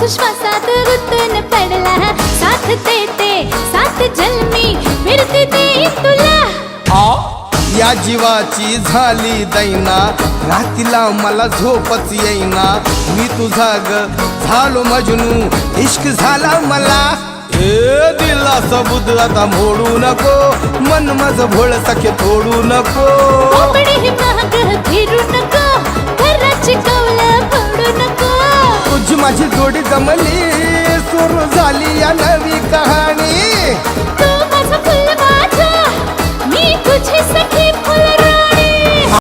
श्वासात गुंतून पडला साथ देते सात जन्मी फिरते ते तुला या जीवाची झाली दैना रातीला मला झोपच येईना मी तुझा ग झालो मजनू इश्क झाला मला दिला सबूत आता मोडू नको मन माझं भोळ सखे तोडू नको कोपडी माग फिरू नको घराची कौलं फोडू नको तुझी माझी जोडी जमली सुरू झाली या नवी कहाणी तू माझा फुल माझा मी तुझी सखी